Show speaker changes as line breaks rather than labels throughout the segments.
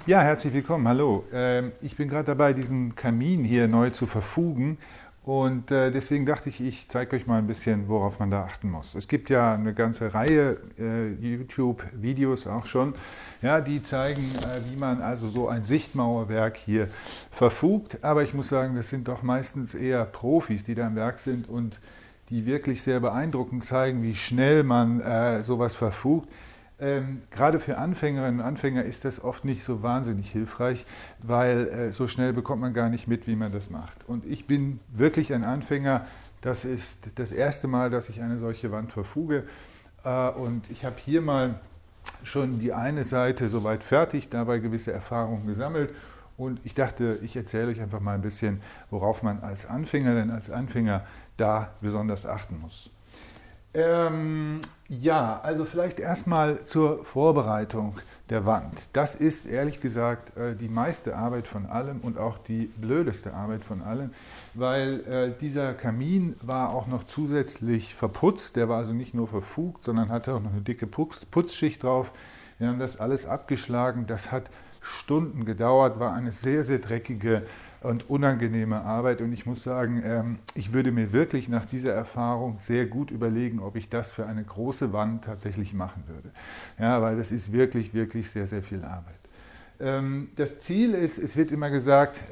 Ja, herzlich willkommen, hallo. Ich bin gerade dabei, diesen Kamin hier neu zu verfugen und deswegen dachte ich, ich zeige euch mal ein bisschen, worauf man da achten muss. Es gibt ja eine ganze Reihe YouTube-Videos auch schon, ja, die zeigen, wie man also so ein Sichtmauerwerk hier verfugt, aber ich muss sagen, das sind doch meistens eher Profis, die da am Werk sind und die wirklich sehr beeindruckend zeigen, wie schnell man sowas verfugt. Gerade für Anfängerinnen und Anfänger ist das oft nicht so wahnsinnig hilfreich, weil so schnell bekommt man gar nicht mit, wie man das macht. Und ich bin wirklich ein Anfänger. Das ist das erste Mal, dass ich eine solche Wand verfuge. Und ich habe hier mal schon die eine Seite soweit fertig, dabei gewisse Erfahrungen gesammelt. Und ich dachte, ich erzähle euch einfach mal ein bisschen, worauf man als Anfängerin, als Anfänger da besonders achten muss. Ja, also vielleicht erstmal zur Vorbereitung der Wand. Das ist ehrlich gesagt die meiste Arbeit von allem und auch die blödeste Arbeit von allem, weil dieser Kamin war auch noch zusätzlich verputzt. Der war also nicht nur verfugt, sondern hatte auch noch eine dicke Putzschicht drauf. Wir haben das alles abgeschlagen. Das hat Stunden gedauert, war eine sehr, sehr dreckige und unangenehme Arbeit, und ich muss sagen, ich würde mir wirklich nach dieser Erfahrung sehr gut überlegen, ob ich das für eine große Wand tatsächlich machen würde. Ja, weil das ist wirklich, wirklich sehr, sehr viel Arbeit. Das Ziel ist, es wird immer gesagt,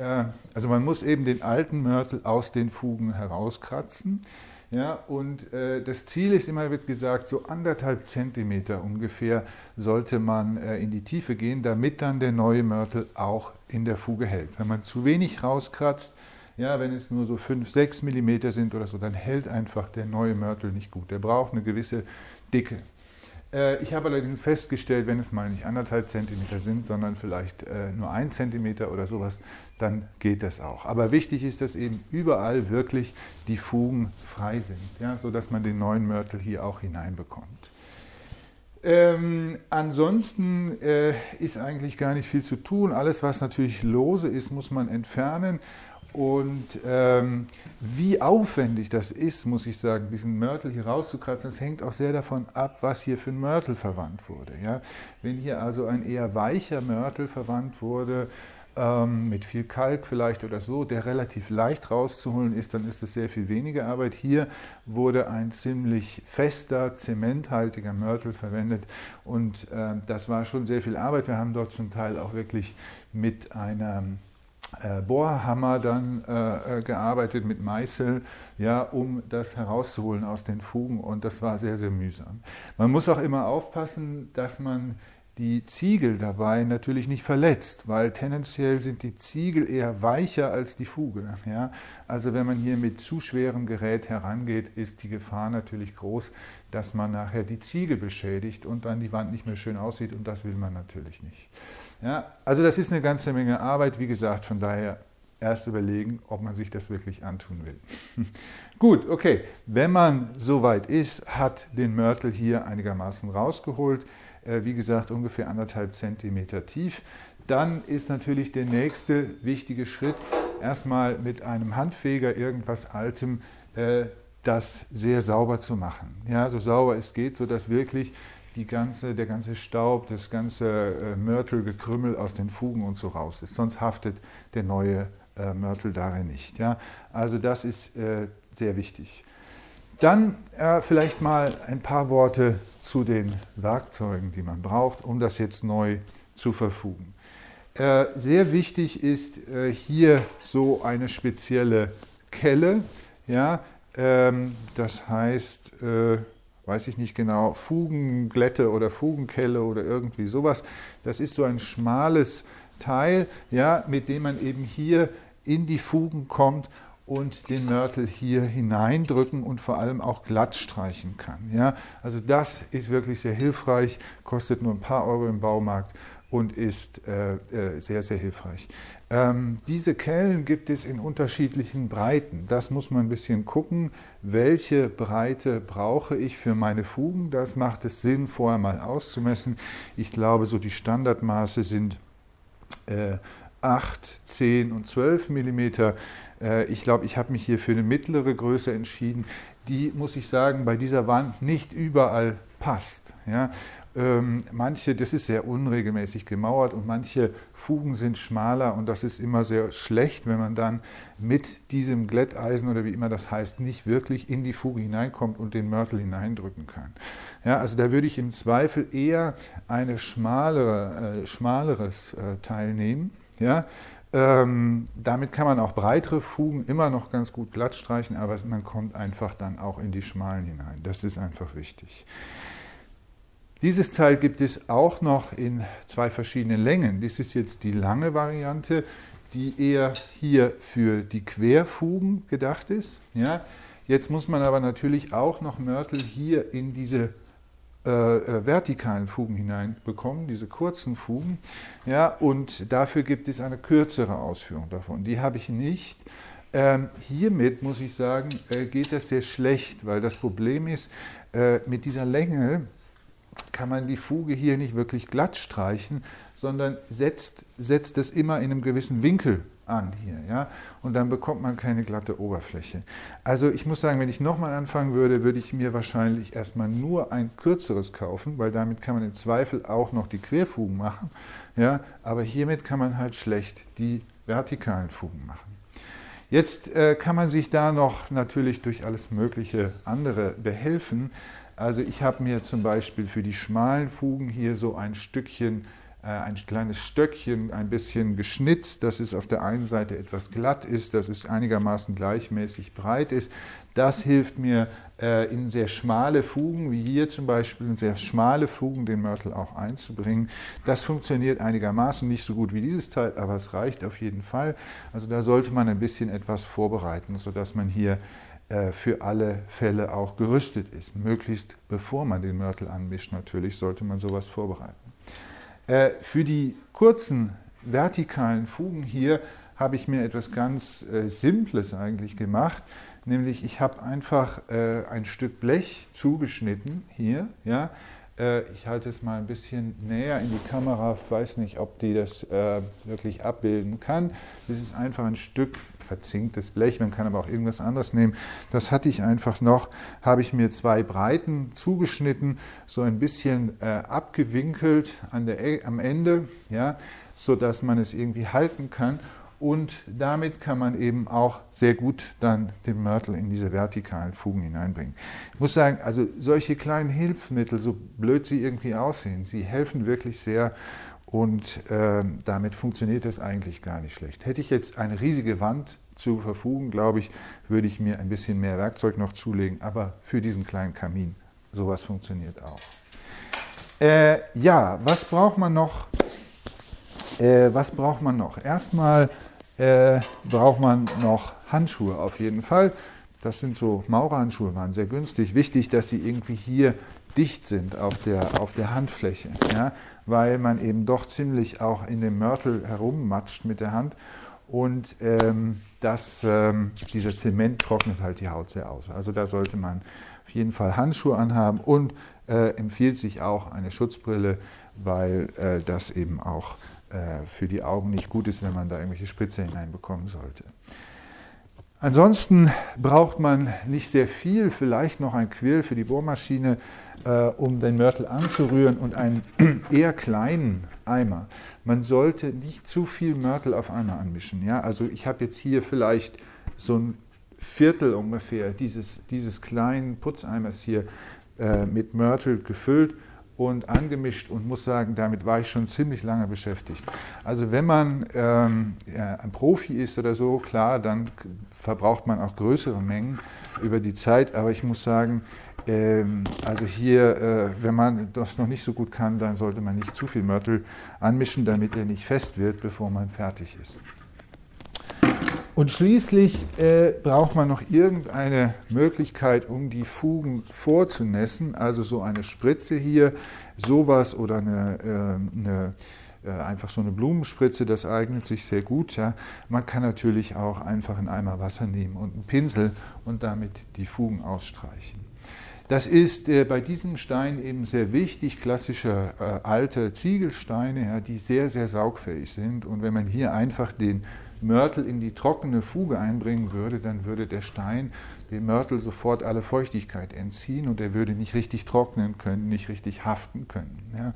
also man muss eben den alten Mörtel aus den Fugen herauskratzen. Ja, und das Ziel ist immer, wird gesagt, so 1,5 Zentimeter ungefähr sollte man in die Tiefe gehen, damit dann der neue Mörtel auch in der Fuge hält. Wenn man zu wenig rauskratzt, ja, wenn es nur so 5, 6 Millimeter sind oder so, dann hält einfach der neue Mörtel nicht gut. Der braucht eine gewisse Dicke. Ich habe allerdings festgestellt, wenn es mal nicht 1,5 Zentimeter sind, sondern vielleicht nur 1 Zentimeter oder sowas, dann geht das auch. Aber wichtig ist, dass eben überall wirklich die Fugen frei sind, ja, sodass man den neuen Mörtel hier auch hineinbekommt. Ansonsten ist eigentlich gar nicht viel zu tun. Alles, was natürlich lose ist, muss man entfernen. Und wie aufwendig das ist, muss ich sagen, diesen Mörtel hier rauszukratzen, das hängt auch sehr davon ab, was hier für ein Mörtel verwandt wurde. Ja? Wenn hier also ein eher weicher Mörtel verwandt wurde, mit viel Kalk vielleicht oder so, der relativ leicht rauszuholen ist, dann ist es sehr viel weniger Arbeit. Hier wurde ein ziemlich fester, zementhaltiger Mörtel verwendet und das war schon sehr viel Arbeit. Wir haben dort zum Teil auch wirklich mit einem Bohrhammer dann gearbeitet, mit Meißel, ja, um das herauszuholen aus den Fugen, und das war sehr, sehr mühsam. Man muss auch immer aufpassen, dass man die Ziegel dabei natürlich nicht verletzt, weil tendenziell sind die Ziegel eher weicher als die Fuge. Ja? Also wenn man hier mit zu schwerem Gerät herangeht, ist die Gefahr natürlich groß, dass man nachher die Ziegel beschädigt und dann die Wand nicht mehr schön aussieht, und das will man natürlich nicht. Ja? Also das ist eine ganze Menge Arbeit, wie gesagt, von daher erst überlegen, ob man sich das wirklich antun will. Gut, okay, wenn man soweit ist, hat den Mörtel hier einigermaßen rausgeholt, wie gesagt, ungefähr 1,5 Zentimeter tief. Dann ist natürlich der nächste wichtige Schritt, erstmal mit einem Handfeger, irgendwas Altem, das sehr sauber zu machen. Ja, so sauber es geht, sodass wirklich der ganze Staub, das ganze Mörtelgekrümmel aus den Fugen und so raus ist. Sonst haftet der neue Mörtel darin nicht. Ja? Also das ist sehr wichtig. Dann vielleicht mal ein paar Worte zu den Werkzeugen, die man braucht, um das jetzt neu zu verfugen. Sehr wichtig ist hier so eine spezielle Kelle, ja, das heißt, weiß ich nicht genau, Fugenglätte oder Fugenkelle oder irgendwie sowas. Das ist so ein schmales Teil, ja, mit dem man eben hier in die Fugen kommt und den Mörtel hier hineindrücken und vor allem auch glatt streichen kann. Ja? Also das ist wirklich sehr hilfreich, kostet nur ein paar Euro im Baumarkt und ist sehr, sehr hilfreich. Diese Kellen gibt es in unterschiedlichen Breiten. Das muss man ein bisschen gucken, welche Breite brauche ich für meine Fugen. Das macht es Sinn, vorher mal auszumessen. Ich glaube, so die Standardmaße sind 8, 10 und 12 Millimeter. Ich glaube, ich habe mich hier für eine mittlere Größe entschieden, die, muss ich sagen, bei dieser Wand nicht überall passt. Ja? Manche, das ist sehr unregelmäßig gemauert und manche Fugen sind schmaler und das ist immer sehr schlecht, wenn man dann mit diesem Glätteisen oder wie immer das heißt, nicht wirklich in die Fuge hineinkommt und den Mörtel hineindrücken kann. Ja, also da würde ich im Zweifel eher ein schmaleres Teil nehmen. Ja. Damit kann man auch breitere Fugen immer noch ganz gut glatt streichen, aber man kommt einfach dann auch in die schmalen hinein. Das ist einfach wichtig. Dieses Teil gibt es auch noch in zwei verschiedenen Längen. Das ist jetzt die lange Variante, die eher hier für die Querfugen gedacht ist. Ja. Jetzt muss man aber natürlich auch noch Mörtel hier in diese vertikalen Fugen hineinbekommen, diese kurzen Fugen. Ja, und dafür gibt es eine kürzere Ausführung davon. Die habe ich nicht. Hiermit, muss ich sagen, geht das sehr schlecht, weil das Problem ist, mit dieser Länge kann man die Fuge hier nicht wirklich glatt streichen, sondern setzt es immer in einem gewissen Winkel an hier. Ja? Und dann bekommt man keine glatte Oberfläche. Also ich muss sagen, wenn ich nochmal anfangen würde, würde ich mir wahrscheinlich erstmal nur ein kürzeres kaufen, weil damit kann man im Zweifel auch noch die Querfugen machen. Ja? Aber hiermit kann man halt schlecht die vertikalen Fugen machen. Jetzt kann man sich da noch natürlich durch alles mögliche andere behelfen. Also ich habe mir zum Beispiel für die schmalen Fugen hier so ein Stückchen, ein kleines Stöckchen ein bisschen geschnitzt, dass es auf der einen Seite etwas glatt ist, dass es einigermaßen gleichmäßig breit ist. Das hilft mir in sehr schmale Fugen, wie hier zum Beispiel, in sehr schmale Fugen den Mörtel auch einzubringen. Das funktioniert einigermaßen, nicht so gut wie dieses Teil, aber es reicht auf jeden Fall. Also da sollte man ein bisschen etwas vorbereiten, sodass man hier für alle Fälle auch gerüstet ist. Möglichst bevor man den Mörtel anmischt, natürlich sollte man sowas vorbereiten. Für die kurzen vertikalen Fugen hier habe ich mir etwas ganz Simples eigentlich gemacht, nämlich ich habe einfach ein Stück Blech zugeschnitten hier. Ja? Ich halte es mal ein bisschen näher in die Kamera, weiß nicht, ob die das wirklich abbilden kann. Das ist einfach ein Stück verzinktes Blech, man kann aber auch irgendwas anderes nehmen. Das hatte ich einfach noch, habe ich mir zwei Breiten zugeschnitten, so ein bisschen abgewinkelt am Ende, ja, sodass man es irgendwie halten kann. Und damit kann man eben auch sehr gut dann den Mörtel in diese vertikalen Fugen hineinbringen. Ich muss sagen, also solche kleinen Hilfsmittel, so blöd sie irgendwie aussehen, sie helfen wirklich sehr und damit funktioniert es eigentlich gar nicht schlecht. Hätte ich jetzt eine riesige Wand zur Verfügung, glaube ich, würde ich mir ein bisschen mehr Werkzeug noch zulegen, aber für diesen kleinen Kamin, sowas funktioniert auch. Ja, was braucht man noch? Erstmal braucht man noch Handschuhe auf jeden Fall. Das sind so Maurerhandschuhe, waren sehr günstig. Wichtig, dass sie irgendwie hier dicht sind auf der Handfläche, ja, weil man eben doch ziemlich auch in dem Mörtel herummatscht mit der Hand und dieser Zement trocknet halt die Haut sehr aus. Also da sollte man auf jeden Fall Handschuhe anhaben und empfiehlt sich auch eine Schutzbrille, weil das eben auch für die Augen nicht gut ist, wenn man da irgendwelche Spritze hineinbekommen sollte. Ansonsten braucht man nicht sehr viel, vielleicht noch ein Quill für die Bohrmaschine, um den Mörtel anzurühren und einen eher kleinen Eimer. Man sollte nicht zu viel Mörtel auf einmal anmischen. Ja? Also ich habe jetzt hier vielleicht so ein Viertel ungefähr dieses kleinen Putzeimers hier mit Mörtel gefüllt und angemischt und muss sagen, damit war ich schon ziemlich lange beschäftigt. Also wenn man ein Profi ist oder so, klar, dann verbraucht man auch größere Mengen über die Zeit, aber ich muss sagen, also hier, wenn man das noch nicht so gut kann, dann sollte man nicht zu viel Mörtel anmischen, damit er nicht fest wird, bevor man fertig ist. Und schließlich braucht man noch irgendeine Möglichkeit, um die Fugen vorzunässen, also so eine Spritze hier, sowas oder einfach so eine Blumenspritze, das eignet sich sehr gut. Ja. Man kann natürlich auch einfach einen Eimer Wasser nehmen und einen Pinsel und damit die Fugen ausstreichen. Das ist bei diesem Stein eben sehr wichtig, klassische alte Ziegelsteine, ja, die sehr, sehr saugfähig sind. Und wenn man hier einfach den Mörtel in die trockene Fuge einbringen würde, dann würde der Stein dem Mörtel sofort alle Feuchtigkeit entziehen und er würde nicht richtig trocknen können, nicht richtig haften können. Ja.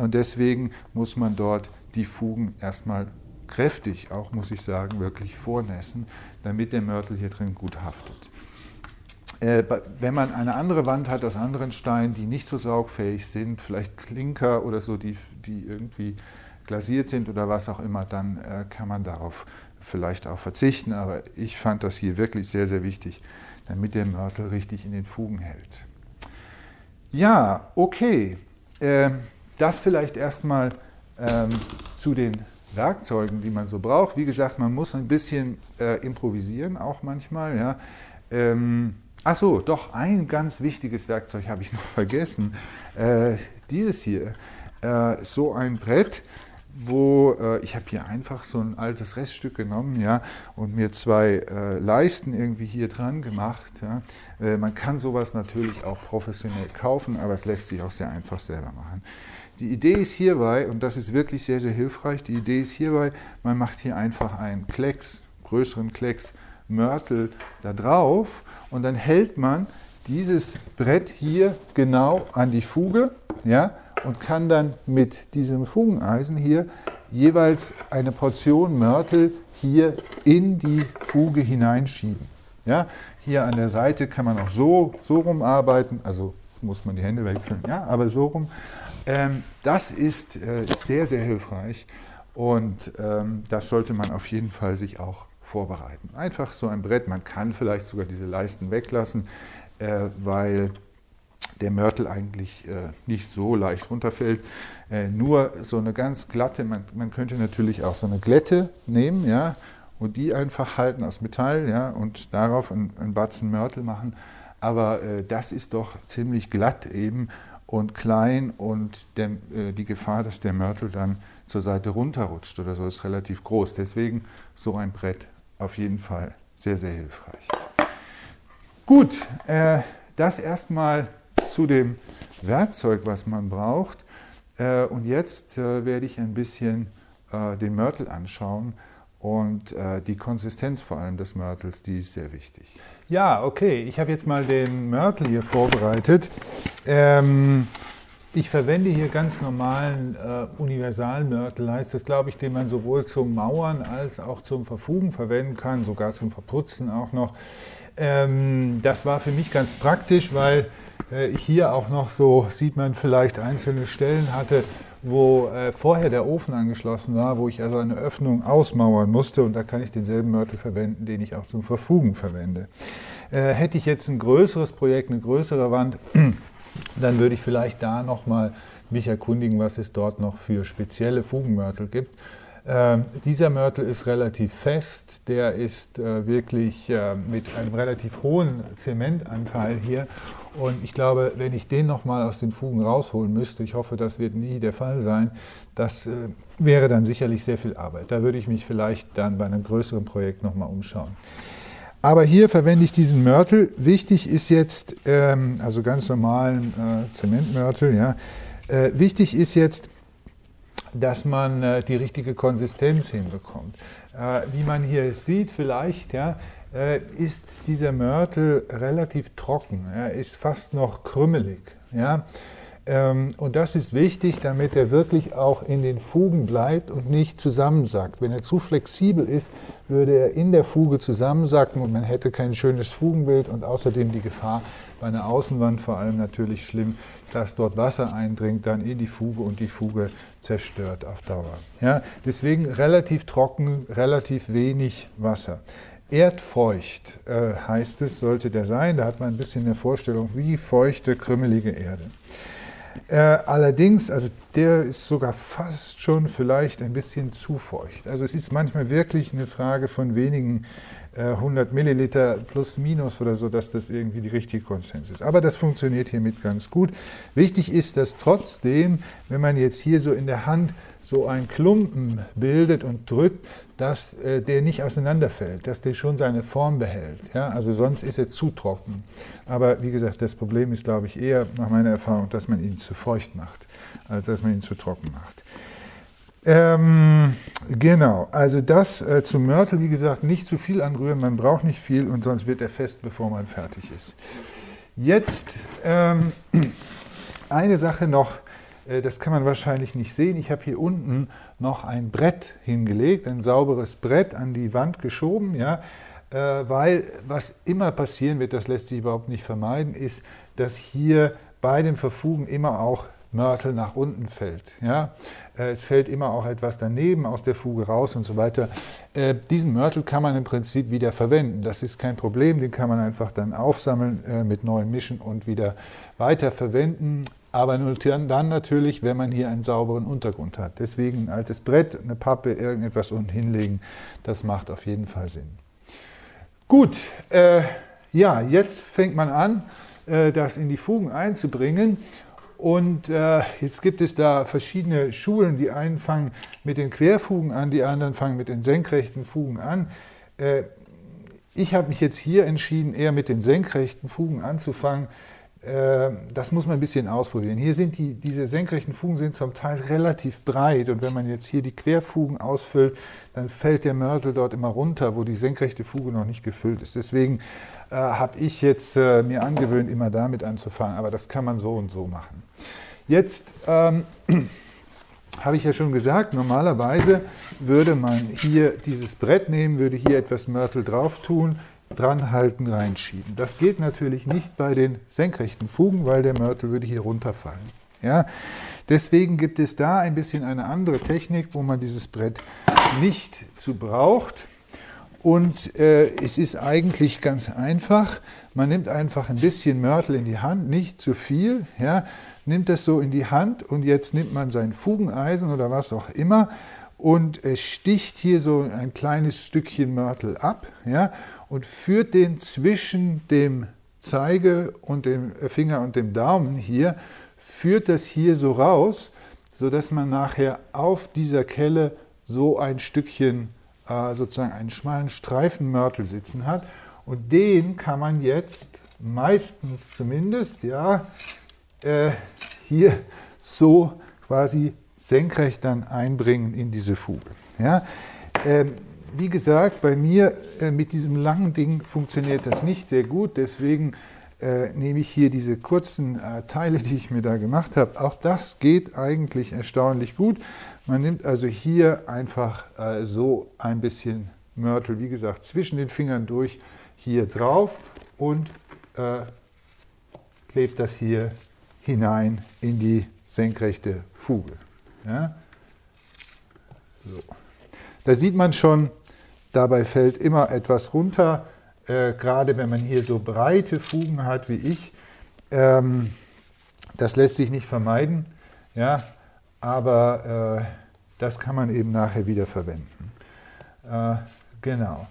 Und deswegen muss man dort die Fugen erstmal kräftig, auch muss ich sagen, wirklich vornässen, damit der Mörtel hier drin gut haftet. Wenn man eine andere Wand hat aus anderen Steinen, die nicht so saugfähig sind, vielleicht Klinker oder so, die irgendwie glasiert sind oder was auch immer, dann kann man darauf vielleicht auch verzichten. Aber ich fand das hier wirklich sehr, sehr wichtig, damit der Mörtel richtig in den Fugen hält. Ja, okay. Das vielleicht erstmal zu den Werkzeugen, die man so braucht. Wie gesagt, man muss ein bisschen improvisieren, auch manchmal. Ja. Ach so, doch, ein ganz wichtiges Werkzeug habe ich noch vergessen. Dieses hier, so ein Brett, wo ich habe hier einfach so ein altes Reststück genommen, ja, und mir 2 Leisten irgendwie hier dran gemacht. Ja. Man kann sowas natürlich auch professionell kaufen, aber es lässt sich auch sehr einfach selber machen. Die Idee ist hierbei, und das ist wirklich sehr, sehr hilfreich, die Idee ist hierbei, man macht hier einfach einen Klecks, größeren Klecks Mörtel da drauf und dann hält man dieses Brett hier genau an die Fuge, ja, und kann dann mit diesem Fugeneisen hier jeweils eine Portion Mörtel hier in die Fuge hineinschieben. Ja. Hier an der Seite kann man auch so rum arbeiten, also muss man die Hände wechseln, ja, aber so rum. Das ist sehr, sehr hilfreich und das sollte man auf jeden Fall sich auch vorbereiten. Einfach so ein Brett, man kann vielleicht sogar diese Leisten weglassen, weil der Mörtel eigentlich nicht so leicht runterfällt. Nur so eine ganz glatte, man könnte natürlich auch so eine Glätte nehmen, ja, und die einfach halten aus Metall, ja, und darauf einen Batzen Mörtel machen. Aber das ist doch ziemlich glatt eben und klein und die Gefahr, dass der Mörtel dann zur Seite runterrutscht oder so, ist relativ groß. Deswegen so ein Brett auf jeden Fall sehr, sehr hilfreich. Gut, das erstmal zu dem Werkzeug, was man braucht. Und jetzt werde ich ein bisschen den Mörtel anschauen und die Konsistenz vor allem des Mörtels, die ist sehr wichtig. Ja, okay, ich habe jetzt mal den Mörtel hier vorbereitet. Ich verwende hier ganz normalen Universalmörtel, heißt das, glaube ich, den man sowohl zum Mauern als auch zum Verfugen verwenden kann, sogar zum Verputzen auch noch. Das war für mich ganz praktisch, weil ich hier auch noch so, sieht man vielleicht, einzelne Stellen hatte, wo vorher der Ofen angeschlossen war, wo ich also eine Öffnung ausmauern musste und da kann ich denselben Mörtel verwenden, den ich auch zum Verfugen verwende. Hätte ich jetzt ein größeres Projekt, eine größere Wand, dann würde ich vielleicht da nochmal mich erkundigen, was es dort noch für spezielle Fugenmörtel gibt. Dieser Mörtel ist relativ fest, der ist wirklich mit einem relativ hohen Zementanteil hier und ich glaube, wenn ich den nochmal aus den Fugen rausholen müsste, ich hoffe, das wird nie der Fall sein, das wäre dann sicherlich sehr viel Arbeit. Da würde ich mich vielleicht dann bei einem größeren Projekt nochmal umschauen. Aber hier verwende ich diesen Mörtel. Wichtig ist jetzt, also ganz normalen Zementmörtel, ja, wichtig ist jetzt, dass man die richtige Konsistenz hinbekommt. Wie man hier sieht vielleicht, ja, ist dieser Mörtel relativ trocken, er ist fast noch krümelig. Ja. Und das ist wichtig, damit er wirklich auch in den Fugen bleibt und nicht zusammensackt. Wenn er zu flexibel ist, würde er in der Fuge zusammensacken und man hätte kein schönes Fugenbild und außerdem die Gefahr, bei einer Außenwand vor allem natürlich schlimm, dass dort Wasser eindringt, dann in die Fuge und die Fuge zerstört auf Dauer. Ja, deswegen relativ trocken, relativ wenig Wasser. Erdfeucht heißt es, sollte der sein. Da hat man ein bisschen eine Vorstellung, wie feuchte, krümelige Erde. Allerdings, also der ist sogar fast schon vielleicht ein bisschen zu feucht. Also es ist manchmal wirklich eine Frage von wenigen 100 Milliliter plus minus oder so, dass das irgendwie die richtige Konsistenz ist. Aber das funktioniert hiermit ganz gut. Wichtig ist, dass trotzdem, wenn man jetzt hier so in der Hand so einen Klumpen bildet und drückt, dass der nicht auseinanderfällt, dass der schon seine Form behält. Ja? Also sonst ist er zu trocken. Aber wie gesagt, das Problem ist, glaube ich, eher nach meiner Erfahrung, dass man ihn zu feucht macht, als dass man ihn zu trocken macht. Genau, also das zum Mörtel, wie gesagt, nicht zu viel anrühren, man braucht nicht viel und sonst wird er fest, bevor man fertig ist. Jetzt eine Sache noch, das kann man wahrscheinlich nicht sehen, ich habe hier unten noch ein Brett hingelegt, ein sauberes Brett an die Wand geschoben, ja, weil was immer passieren wird, das lässt sich überhaupt nicht vermeiden, ist, dass hier bei dem Verfugen immer auch Mörtel nach unten fällt. Ja? Es fällt immer auch etwas daneben aus der Fuge raus und so weiter. Diesen Mörtel kann man im Prinzip wieder verwenden. Das ist kein Problem, den kann man einfach dann aufsammeln, mit neuem mischen und wieder weiter verwenden. Aber nur dann natürlich, wenn man hier einen sauberen Untergrund hat. Deswegen ein altes Brett, eine Pappe, irgendetwas unten hinlegen, das macht auf jeden Fall Sinn. Gut, ja, jetzt fängt man an, das in die Fugen einzubringen. Und jetzt gibt es da verschiedene Schulen. Die einen fangen mit den Querfugen an, die anderen fangen mit den senkrechten Fugen an. Ich habe mich jetzt hier entschieden, eher mit den senkrechten Fugen anzufangen. Das muss man ein bisschen ausprobieren. Hier sind diese senkrechten Fugen sind zum Teil relativ breit und wenn man jetzt hier die Querfugen ausfüllt, dann fällt der Mörtel dort immer runter, wo die senkrechte Fuge noch nicht gefüllt ist. Deswegen habe ich jetzt mir angewöhnt, immer damit anzufangen, aber das kann man so und so machen. Jetzt habe ich ja schon gesagt, normalerweise würde man hier dieses Brett nehmen, würde hier etwas Mörtel drauf tun, dran halten, reinschieben. Das geht natürlich nicht bei den senkrechten Fugen, weil der Mörtel würde hier runterfallen. Ja? Deswegen gibt es da ein bisschen eine andere Technik, wo man dieses Brett nicht zu braucht. Und es ist eigentlich ganz einfach. Man nimmt einfach ein bisschen Mörtel in die Hand, nicht zu viel. Ja? Nimmt das so in die Hand und jetzt nimmt man sein Fugeneisen oder was auch immer und sticht hier so ein kleines Stückchen Mörtel ab, ja? Und führt den zwischen dem Zeige und dem Finger und dem Daumen hier, führt das hier so raus, sodass man nachher auf dieser Kelle so ein Stückchen, sozusagen einen schmalen Streifen Mörtel sitzen hat. Und den kann man jetzt meistens zumindest, ja, hier so quasi senkrecht dann einbringen in diese Fuge. Ja. Wie gesagt, bei mir mit diesem langen Ding funktioniert das nicht sehr gut, deswegen nehme ich hier diese kurzen Teile, die ich mir da gemacht habe. Auch das geht eigentlich erstaunlich gut. Man nimmt also hier einfach so ein bisschen Mörtel, wie gesagt, zwischen den Fingern durch hier drauf und klebt das hier hinein in die senkrechte Fuge. Ja? So. Da sieht man schon, dabei fällt immer etwas runter, gerade wenn man hier so breite Fugen hat wie ich. Das lässt sich nicht vermeiden, ja, aber das kann man eben nachher wieder verwenden. Genau.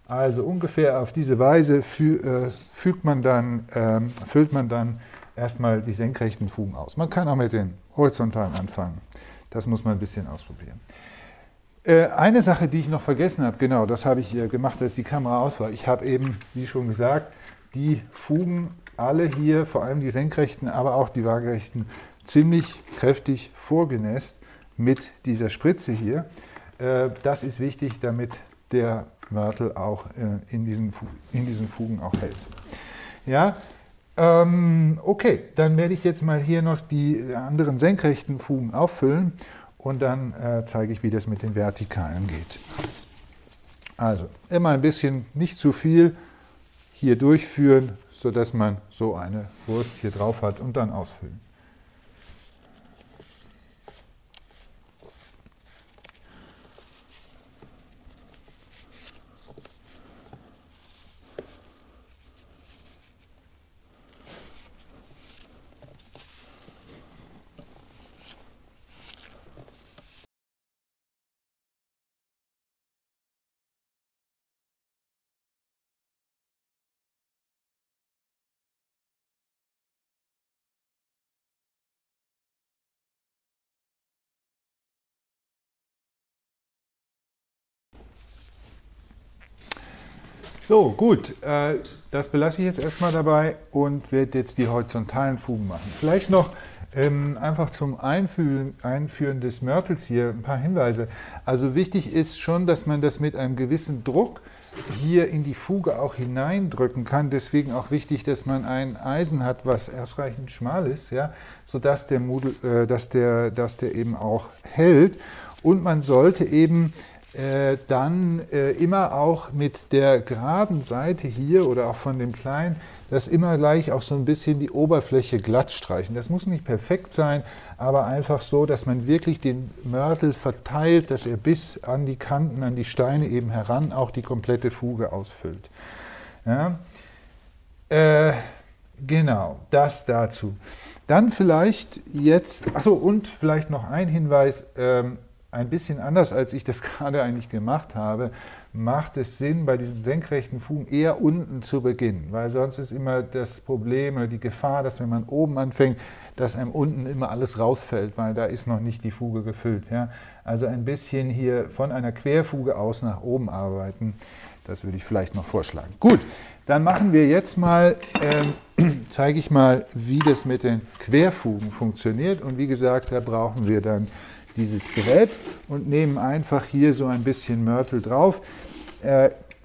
Also ungefähr auf diese Weise füllt man dann erstmal die senkrechten Fugen aus. Man kann auch mit den horizontalen anfangen. Das muss man ein bisschen ausprobieren. Eine Sache, die ich noch vergessen habe, genau, das habe ich gemacht, als die Kamera aus war. Ich habe eben, wie schon gesagt, die Fugen alle hier, vor allem die senkrechten, aber auch die waagerechten, ziemlich kräftig vorgenässt mit dieser Spritze hier. Das ist wichtig, damit der Mörtel auch in diesen Fugen auch hält. Ja, okay, dann werde ich jetzt mal hier noch die anderen senkrechten Fugen auffüllen. Und dann zeige ich, wie das mit den vertikalen geht. Also immer ein bisschen, nicht zu viel, hier durchführen, sodass man so eine Wurst hier drauf hat und dann ausfüllen. So, gut, das belasse ich jetzt erstmal dabei und werde jetzt die horizontalen Fugen machen. Vielleicht noch Einfach zum Einführen des Mörtels hier ein paar Hinweise. Also wichtig ist schon, dass man das mit einem gewissen Druck hier in die Fuge auch hineindrücken kann. Deswegen auch wichtig, dass man ein Eisen hat, was ausreichend schmal ist, ja, sodass dass der eben auch hält. Und man sollte eben dann immer auch mit der geraden Seite hier oder auch von dem kleinen, das immer gleich auch so ein bisschen die Oberfläche glatt streichen. Das muss nicht perfekt sein, aber einfach so, dass man wirklich den Mörtel verteilt, dass er bis an die Kanten, an die Steine eben heran auch die komplette Fuge ausfüllt. Ja? Genau, das dazu. Dann vielleicht jetzt, achso, und vielleicht noch ein Hinweis, ein bisschen anders, als ich das gerade eigentlich gemacht habe, macht es Sinn, bei diesen senkrechten Fugen eher unten zu beginnen, weil sonst ist immer das Problem oder die Gefahr, dass wenn man oben anfängt, dass einem unten immer alles rausfällt, weil da ist noch nicht die Fuge gefüllt. Ja? Also ein bisschen hier von einer Querfuge aus nach oben arbeiten, das würde ich vielleicht noch vorschlagen. Gut, dann machen wir jetzt mal, zeige ich mal, wie das mit den Querfugen funktioniert und wie gesagt, da brauchen wir dann dieses Brett und nehmen einfach hier so ein bisschen Mörtel drauf.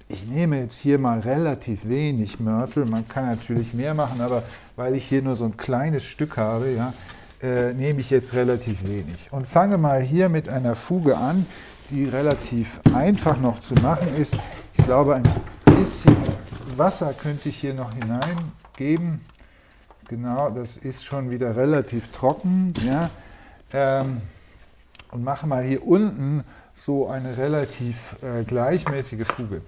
Ich nehme jetzt hier mal relativ wenig Mörtel, man kann natürlich mehr machen, aber weil ich hier nur so ein kleines Stück habe, ja, nehme ich jetzt relativ wenig. Und fange mal hier mit einer Fuge an, die relativ einfach noch zu machen ist. Ich glaube, ein bisschen Wasser könnte ich hier noch hineingeben. Genau, das ist schon wieder relativ trocken. Ja. Und mache mal hier unten so eine relativ gleichmäßige Fuge.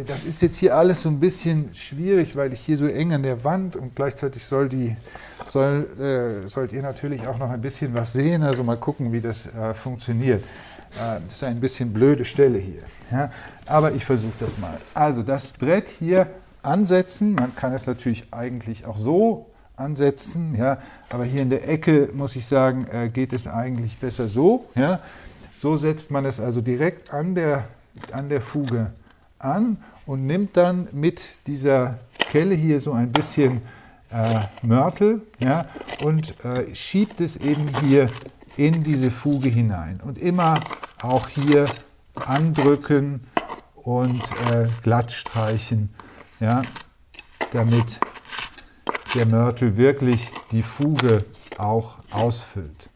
Das ist jetzt hier alles so ein bisschen schwierig, weil ich hier so eng an der Wand und gleichzeitig sollt ihr natürlich auch noch ein bisschen was sehen, also mal gucken, wie das funktioniert. Das ist ein bisschen blöde Stelle hier, ja? Aber ich versuche das mal. Also das Brett hier ansetzen, man kann es natürlich eigentlich auch so ansetzen, ja, aber hier in der Ecke, muss ich sagen, geht es eigentlich besser so. Ja. So setzt man es also direkt an der Fuge an und nimmt dann mit dieser Kelle hier so ein bisschen Mörtel, ja, und schiebt es eben hier in diese Fuge hinein. Und immer auch hier andrücken und glatt streichen, ja, damit der Mörtel wirklich die Fuge auch ausfüllt.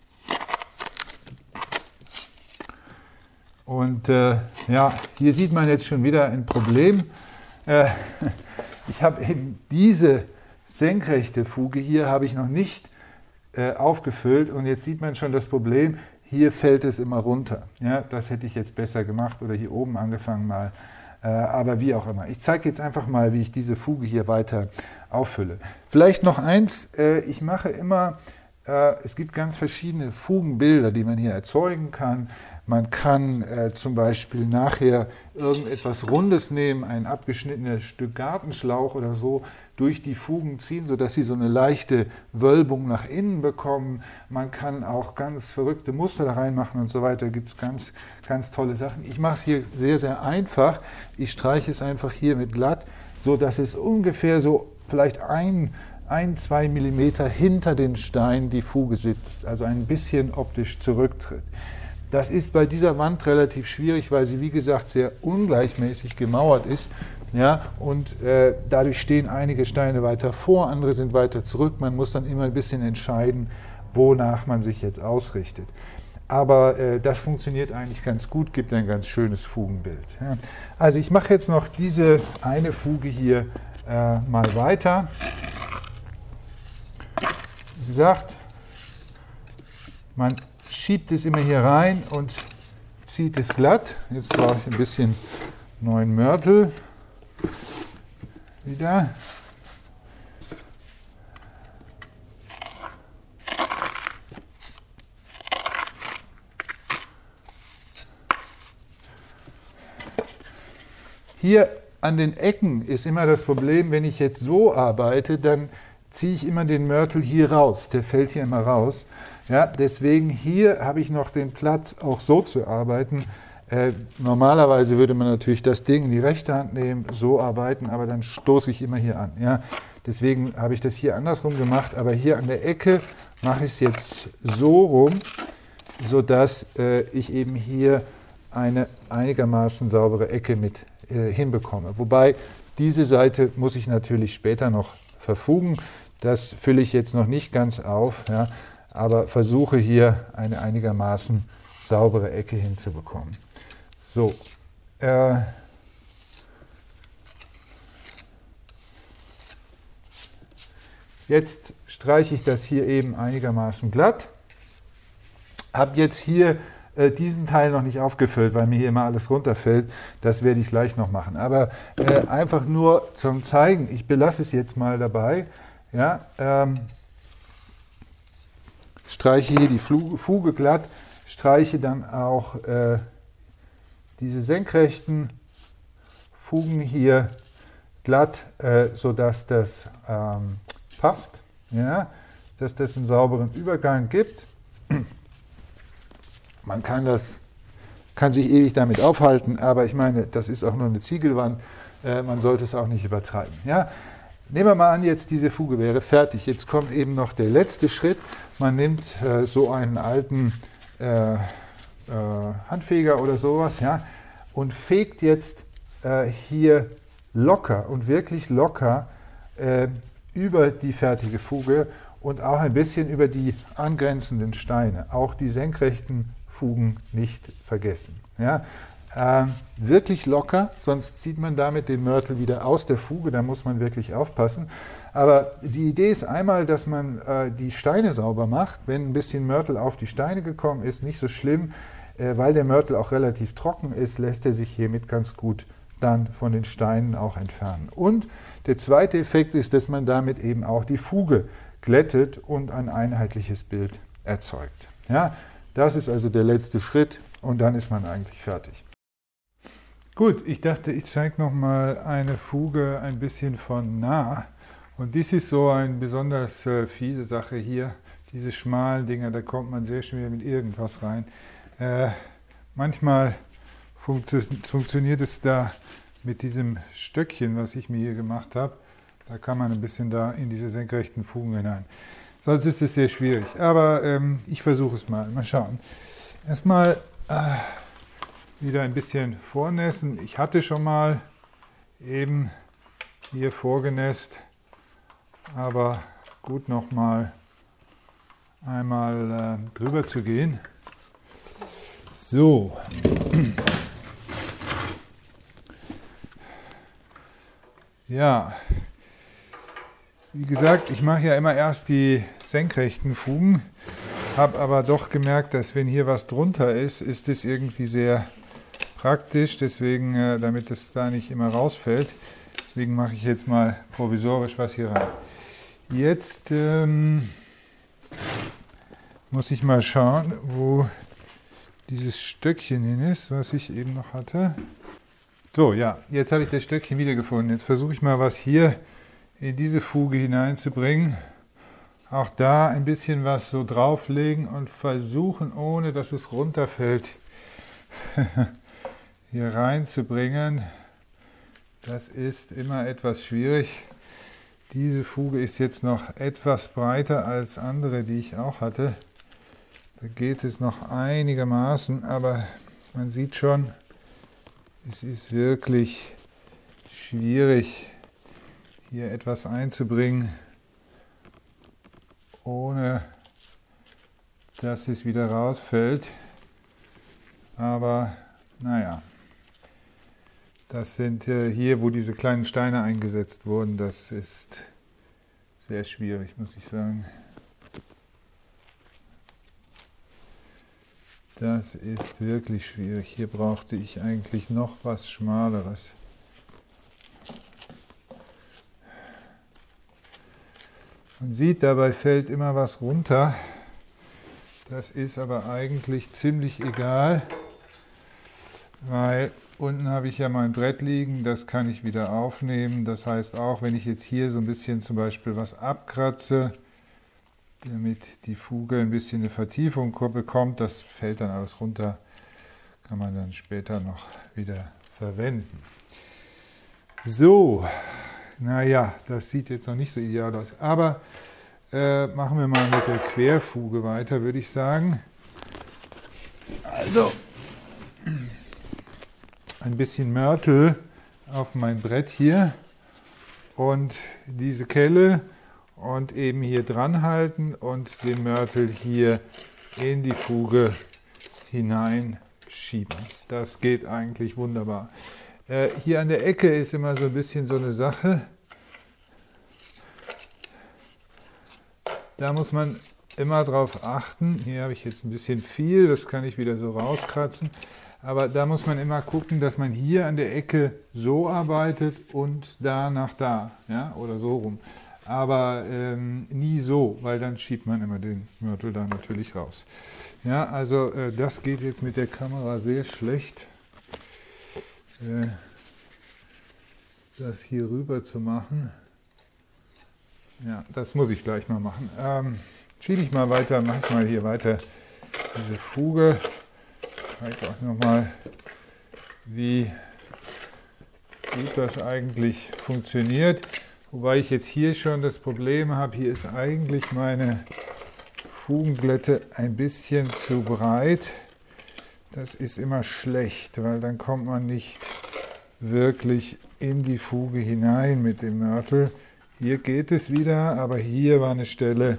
Und ja, hier sieht man jetzt schon wieder ein Problem. Ich habe eben diese senkrechte Fuge hier habe ich noch nicht aufgefüllt und jetzt sieht man schon das Problem, hier fällt es immer runter. Ja, das hätte ich jetzt besser gemacht oder hier oben angefangen mal. Aber wie auch immer. Ich zeige jetzt einfach mal, wie ich diese Fuge hier weiter auffülle. Vielleicht noch eins, ich mache immer, es gibt ganz verschiedene Fugenbilder, die man hier erzeugen kann. Man kann zum Beispiel nachher irgendetwas Rundes nehmen, ein abgeschnittenes Stück Gartenschlauch oder so, durch die Fugen ziehen, sodass sie so eine leichte Wölbung nach innen bekommen. Man kann auch ganz verrückte Muster da reinmachen und so weiter. Da gibt es ganz, ganz tolle Sachen. Ich mache es hier sehr, sehr einfach. Ich streiche es einfach hier mit glatt, sodass es ungefähr so vielleicht 1-2 Millimeter hinter den Stein die Fuge sitzt, also ein bisschen optisch zurücktritt. Das ist bei dieser Wand relativ schwierig, weil sie, wie gesagt, sehr ungleichmäßig gemauert ist. Ja, und dadurch stehen einige Steine weiter vor, andere sind weiter zurück. Man muss dann immer ein bisschen entscheiden, wonach man sich jetzt ausrichtet. Aber das funktioniert eigentlich ganz gut, gibt ein ganz schönes Fugenbild. Ja. Also ich mache jetzt noch diese eine Fuge hier mal weiter. Wie gesagt, man schiebt es immer hier rein und zieht es glatt. Jetzt brauche ich ein bisschen neuen Mörtel. Wieder. Hier an den Ecken ist immer das Problem, wenn ich jetzt so arbeite, dann ziehe ich immer den Mörtel hier raus. Der fällt hier immer raus. Ja, deswegen hier habe ich noch den Platz, auch so zu arbeiten. Normalerweise würde man natürlich das Ding in die rechte Hand nehmen, so arbeiten, aber dann stoße ich immer hier an. Ja? Deswegen habe ich das hier andersrum gemacht, aber hier an der Ecke mache ich es jetzt so rum, sodass ich eben hier eine einigermaßen saubere Ecke mit hinbekomme. Wobei diese Seite muss ich natürlich später noch verfugen. Das fülle ich jetzt noch nicht ganz auf, ja, aber versuche hier eine einigermaßen saubere Ecke hinzubekommen. So, jetzt streiche ich das hier eben einigermaßen glatt. Habe jetzt hier diesen Teil noch nicht aufgefüllt, weil mir hier immer alles runterfällt. Das werde ich gleich noch machen. Aber einfach nur zum Zeigen, ich belasse es jetzt mal dabei. Ja, streiche hier die Fuge glatt, streiche dann auch diese senkrechten Fugen hier glatt, sodass das passt, ja, dass das einen sauberen Übergang gibt. Man kann sich ewig damit aufhalten, aber ich meine, das ist auch nur eine Ziegelwand, man sollte es auch nicht übertreiben. Ja? Nehmen wir mal an, jetzt diese Fuge wäre fertig. Jetzt kommt eben noch der letzte Schritt. Man nimmt so einen alten Handfeger oder sowas, ja, und fegt jetzt hier locker und wirklich locker über die fertige Fuge und auch ein bisschen über die angrenzenden Steine, auch die senkrechten Fugen nicht vergessen. Ja? Wirklich locker, sonst zieht man damit den Mörtel wieder aus der Fuge, da muss man wirklich aufpassen. Aber die Idee ist einmal, dass man die Steine sauber macht. Wenn ein bisschen Mörtel auf die Steine gekommen ist, nicht so schlimm, weil der Mörtel auch relativ trocken ist, lässt er sich hiermit ganz gut dann von den Steinen auch entfernen. Und der zweite Effekt ist, dass man damit eben auch die Fuge glättet und ein einheitliches Bild erzeugt. Ja, das ist also der letzte Schritt und dann ist man eigentlich fertig. Gut, ich dachte, ich zeige noch mal eine Fuge ein bisschen von nah. Und dies ist so eine besonders fiese Sache hier. Diese schmalen Dinger, da kommt man sehr schwer mit irgendwas rein. Manchmal funktioniert es da mit diesem Stöckchen, was ich mir hier gemacht habe. Da kann man ein bisschen da in diese senkrechten Fugen hinein. Sonst ist es sehr schwierig, aber ich versuche es mal. Mal schauen. Erstmal wieder ein bisschen vornässen. Ich hatte schon mal eben hier vorgenässt, aber gut nochmal einmal drüber zu gehen. So. Ja, wie gesagt, ich mache ja immer erst die senkrechten Fugen, habe aber doch gemerkt, dass wenn hier was drunter ist, ist es irgendwie sehr praktisch, deswegen, damit es da nicht immer rausfällt. Deswegen mache ich jetzt mal provisorisch was hier rein. Jetzt muss ich mal schauen, wo dieses Stöckchen hin ist, was ich eben noch hatte. So, ja, jetzt habe ich das Stöckchen wiedergefunden. Jetzt versuche ich mal, was hier in diese Fuge hineinzubringen. Auch da ein bisschen was so drauflegen und versuchen, ohne dass es runterfällt, hier reinzubringen. Das ist immer etwas schwierig. Diese Fuge ist jetzt noch etwas breiter als andere, die ich auch hatte. Da geht es noch einigermaßen, aber man sieht schon, es ist wirklich schwierig, hier etwas einzubringen, ohne dass es wieder rausfällt. Aber naja, das sind hier, wo diese kleinen Steine eingesetzt wurden, das ist sehr schwierig, muss ich sagen. Das ist wirklich schwierig. Hier brauchte ich eigentlich noch was Schmaleres. Man sieht, dabei fällt immer was runter. Das ist aber eigentlich ziemlich egal, weil unten habe ich ja mein Brett liegen, das kann ich wieder aufnehmen. Das heißt auch, wenn ich jetzt hier so ein bisschen zum Beispiel was abkratze, damit die Fuge ein bisschen eine Vertiefung bekommt, das fällt dann alles runter. kann man dann später noch wieder verwenden. So, naja, das sieht jetzt noch nicht so ideal aus, aber machen wir mal mit der Querfuge weiter, würde ich sagen. Also, ein bisschen Mörtel auf mein Brett hier und diese Kelle und eben hier dran halten und den Mörtel hier in die Fuge hineinschieben. Das geht eigentlich wunderbar. Hier an der Ecke ist immer so ein bisschen so eine Sache. Da muss man immer drauf achten. Hier habe ich jetzt ein bisschen viel, das kann ich wieder so rauskratzen. Aber da muss man immer gucken, dass man hier an der Ecke so arbeitet und da nach da, ja, oder so rum. Aber nie so, weil dann schiebt man immer den Mörtel da natürlich raus. Ja, also das geht jetzt mit der Kamera sehr schlecht, das hier rüber zu machen. Ja, das muss ich gleich mal machen. Schiebe ich mal weiter, mache ich mal hier weiter diese Fuge. Ich zeige auch nochmal, wie gut das eigentlich funktioniert. Wobei ich jetzt hier schon das Problem habe, hier ist eigentlich meine Fugenglätte ein bisschen zu breit. Das ist immer schlecht, weil dann kommt man nicht wirklich in die Fuge hinein mit dem Mörtel. Hier geht es wieder, aber hier war eine Stelle,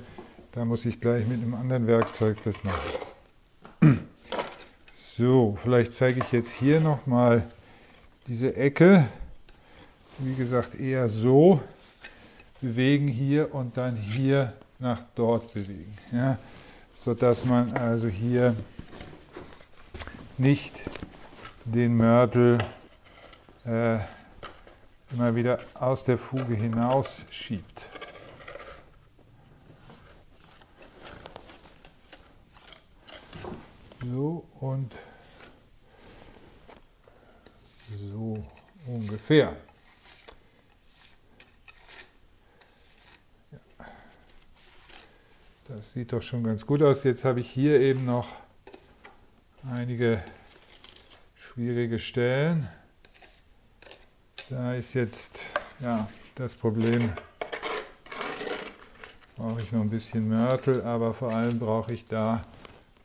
da muss ich gleich mit einem anderen Werkzeug das machen. So, vielleicht zeige ich jetzt hier nochmal diese Ecke. Wie gesagt, eher so bewegen hier und dann hier nach dort bewegen. Ja, sodass man also hier nicht den Mörtel immer wieder aus der Fuge hinaus schiebt. So und so ungefähr. Ja. Das sieht doch schon ganz gut aus. Jetzt habe ich hier eben noch einige schwierige Stellen. Da ist jetzt ja das Problem, brauche ich noch ein bisschen Mörtel, aber vor allem brauche ich da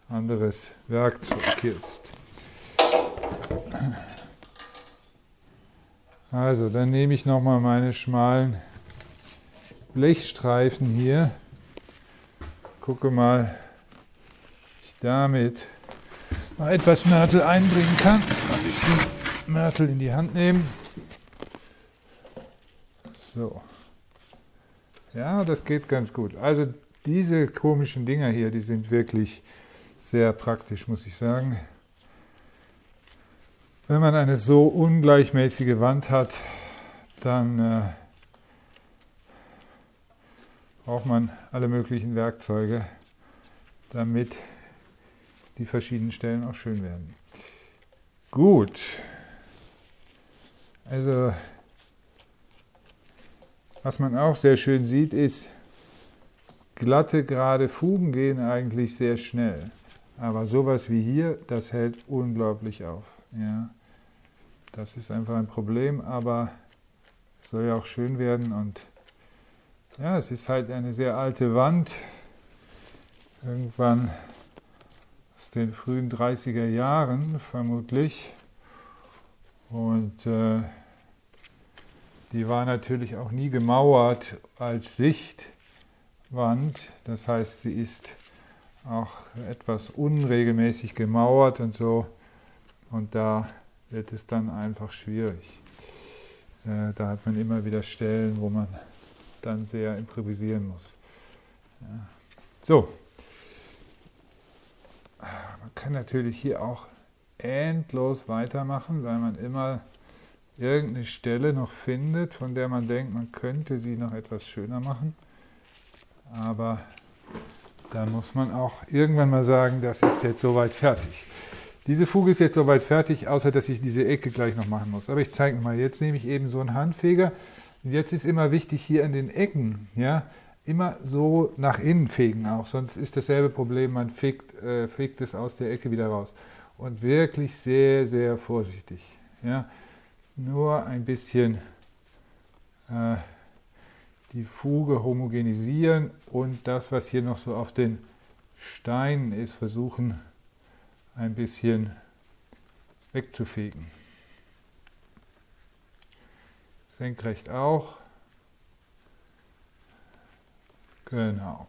anderes Werkzeug jetzt. Also, dann nehme ich nochmal meine schmalen Blechstreifen hier. Gucke mal, ob ich damit mal etwas Mörtel einbringen kann. Ein bisschen Mörtel in die Hand nehmen. So. Ja, das geht ganz gut. Also diese komischen Dinger hier, die sind wirklich sehr praktisch, muss ich sagen. Wenn man eine so ungleichmäßige Wand hat, dann braucht man alle möglichen Werkzeuge, damit die verschiedenen Stellen auch schön werden. Gut. Also was man auch sehr schön sieht, ist, glatte, gerade Fugen gehen eigentlich sehr schnell. Aber sowas wie hier, das hält unglaublich auf. Ja, das ist einfach ein Problem, aber es soll ja auch schön werden. Und ja, es ist halt eine sehr alte Wand. Irgendwann aus den frühen 30er Jahren vermutlich. Und die war natürlich auch nie gemauert als Sichtwand. Das heißt, sie ist auch etwas unregelmäßig gemauert und so. Und da wird es dann einfach schwierig. Da hat man immer wieder Stellen, wo man dann sehr improvisieren muss. Ja. So. Man kann natürlich hier auch endlos weitermachen, weil man immer irgendeine Stelle noch findet, von der man denkt, man könnte sie noch etwas schöner machen. Aber dann muss man auch irgendwann mal sagen, das ist jetzt soweit fertig. Diese Fuge ist jetzt soweit fertig, außer dass ich diese Ecke gleich noch machen muss. Aber ich zeige mal, jetzt nehme ich eben so einen Handfeger. Und jetzt ist immer wichtig, hier an den Ecken, ja, immer so nach innen fegen auch. Sonst ist dasselbe Problem, man fegt es aus der Ecke wieder raus. und wirklich sehr, sehr vorsichtig. Ja? Nur ein bisschen die Fuge homogenisieren und das, was hier noch so auf den Steinen ist, versuchen ein bisschen wegzufegen. Senkrecht auch. Genau.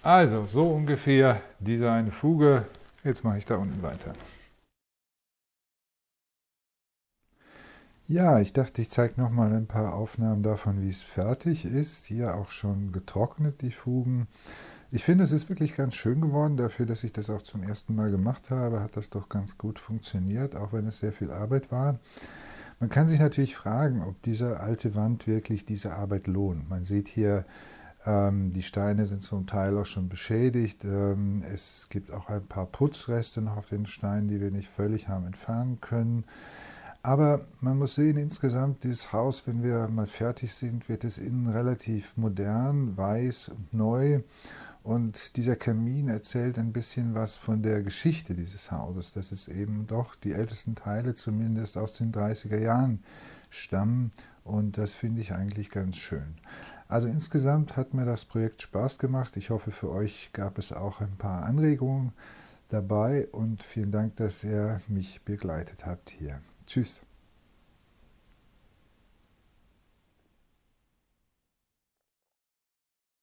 Also, so ungefähr diese eine Fuge. Jetzt mache ich da unten weiter. Ja, ich dachte, ich zeige noch mal ein paar Aufnahmen davon, wie es fertig ist. Hier auch schon getrocknet, die Fugen. Ich finde, es ist wirklich ganz schön geworden. Dafür, dass ich das auch zum ersten Mal gemacht habe, hat das doch ganz gut funktioniert, auch wenn es sehr viel Arbeit war. Man kann sich natürlich fragen, ob diese alte Wand wirklich diese Arbeit lohnt. Man sieht hier, die Steine sind zum Teil auch schon beschädigt. Es gibt auch ein paar Putzreste noch auf den Steinen, die wir nicht völlig haben entfernen können. Aber man muss sehen, insgesamt dieses Haus, wenn wir mal fertig sind, wird es innen relativ modern, weiß und neu. Und dieser Kamin erzählt ein bisschen was von der Geschichte dieses Hauses, dass es eben doch die ältesten Teile zumindest aus den 30er Jahren stammen. Und das finde ich eigentlich ganz schön. Also insgesamt hat mir das Projekt Spaß gemacht. Ich hoffe, für euch gab es auch ein paar Anregungen dabei. Und vielen Dank, dass ihr mich begleitet habt hier. Tschüss.